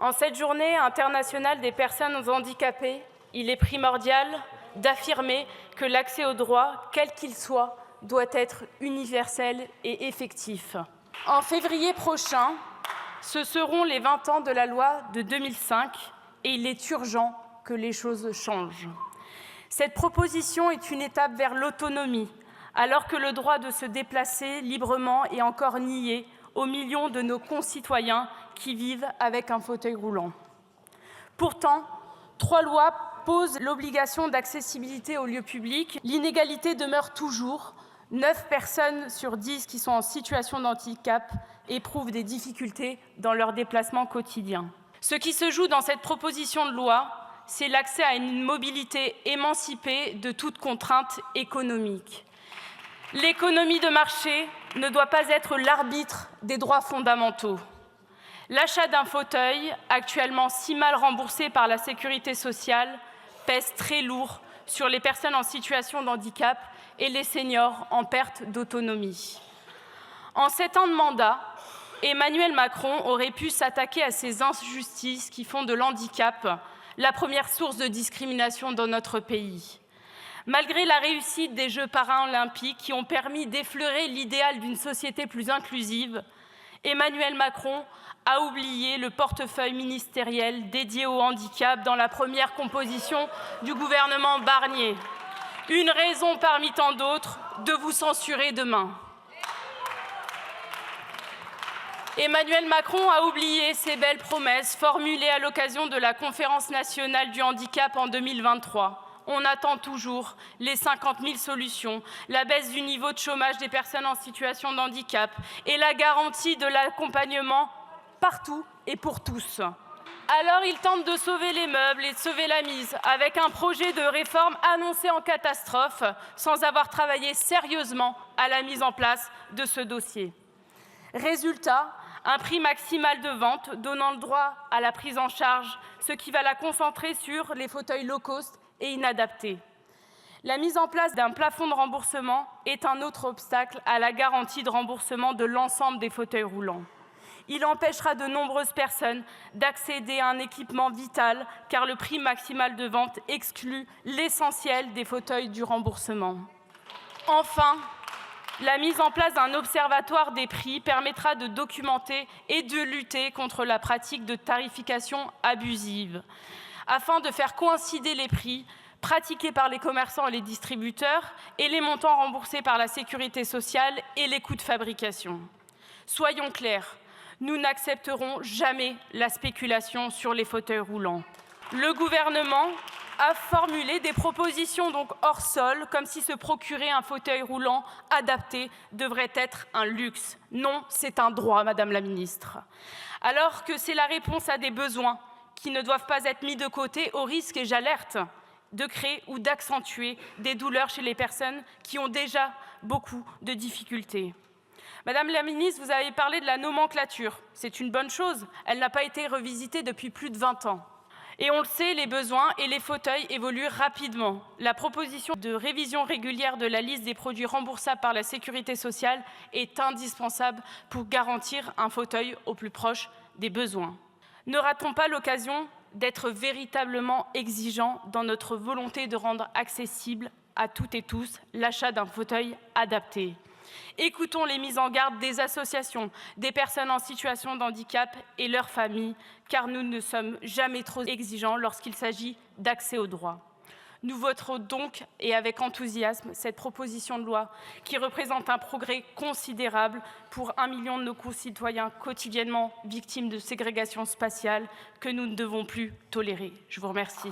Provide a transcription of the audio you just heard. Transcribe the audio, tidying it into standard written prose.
En cette journée internationale des personnes handicapées, il est primordial d'affirmer que l'accès aux droits, quel qu'il soit, doit être universel et effectif. En février prochain, ce seront les 20 ans de la loi de 2005 et il est urgent que les choses changent. Cette proposition est une étape vers l'autonomie, alors que le droit de se déplacer librement est encore nié aux millions de nos concitoyens qui vivent avec un fauteuil roulant. Pourtant, 3 lois posent l'obligation d'accessibilité aux lieux publics. L'inégalité demeure toujours. 9 personnes sur 10 qui sont en situation de handicap éprouvent des difficultés dans leur déplacement quotidien. Ce qui se joue dans cette proposition de loi, c'est l'accès à une mobilité émancipée de toute contrainte économique. L'économie de marché ne doit pas être l'arbitre des droits fondamentaux. L'achat d'un fauteuil, actuellement si mal remboursé par la sécurité sociale, pèse très lourd sur les personnes en situation de handicap et les seniors en perte d'autonomie. En 7 ans de mandat, Emmanuel Macron aurait pu s'attaquer à ces injustices qui font de l'handicap la première source de discrimination dans notre pays. Malgré la réussite des Jeux paralympiques qui ont permis d'effleurer l'idéal d'une société plus inclusive, Emmanuel Macron a oublié le portefeuille ministériel dédié au handicap dans la première composition du gouvernement Barnier. Une raison parmi tant d'autres de vous censurer demain. Emmanuel Macron a oublié ces belles promesses formulées à l'occasion de la Conférence nationale du handicap en 2023. On attend toujours les 50 000 solutions, la baisse du niveau de chômage des personnes en situation de handicap et la garantie de l'accompagnement partout et pour tous. Alors il tente de sauver les meubles et de sauver la mise avec un projet de réforme annoncé en catastrophe sans avoir travaillé sérieusement à la mise en place de ce dossier. Résultat, un prix maximal de vente donnant le droit à la prise en charge, ce qui va la concentrer sur les fauteuils low cost et inadaptés. La mise en place d'un plafond de remboursement est un autre obstacle à la garantie de remboursement de l'ensemble des fauteuils roulants. Il empêchera de nombreuses personnes d'accéder à un équipement vital car le prix maximal de vente exclut l'essentiel des fauteuils du remboursement. Enfin, la mise en place d'un observatoire des prix permettra de documenter et de lutter contre la pratique de tarification abusive, afin de faire coïncider les prix pratiqués par les commerçants et les distributeurs et les montants remboursés par la sécurité sociale et les coûts de fabrication. Soyons clairs, nous n'accepterons jamais la spéculation sur les fauteuils roulants. Le gouvernement a formulé des propositions donc hors sol, comme si se procurer un fauteuil roulant adapté devrait être un luxe. Non, c'est un droit, Madame la Ministre. Alors que c'est la réponse à des besoins qui ne doivent pas être mis de côté au risque, et j'alerte, de créer ou d'accentuer des douleurs chez les personnes qui ont déjà beaucoup de difficultés. Madame la Ministre, vous avez parlé de la nomenclature. C'est une bonne chose. Elle n'a pas été revisitée depuis plus de 20 ans. Et on le sait, les besoins et les fauteuils évoluent rapidement. La proposition de révision régulière de la liste des produits remboursables par la sécurité sociale est indispensable pour garantir un fauteuil au plus proche des besoins. Ne ratons pas l'occasion d'être véritablement exigeants dans notre volonté de rendre accessible à toutes et tous l'achat d'un fauteuil adapté. Écoutons les mises en garde des associations, des personnes en situation de handicap et leurs familles, car nous ne sommes jamais trop exigeants lorsqu'il s'agit d'accès aux droits. Nous voterons donc, et avec enthousiasme, cette proposition de loi qui représente un progrès considérable pour 1 million de nos concitoyens quotidiennement victimes de ségrégation spatiale que nous ne devons plus tolérer. Je vous remercie.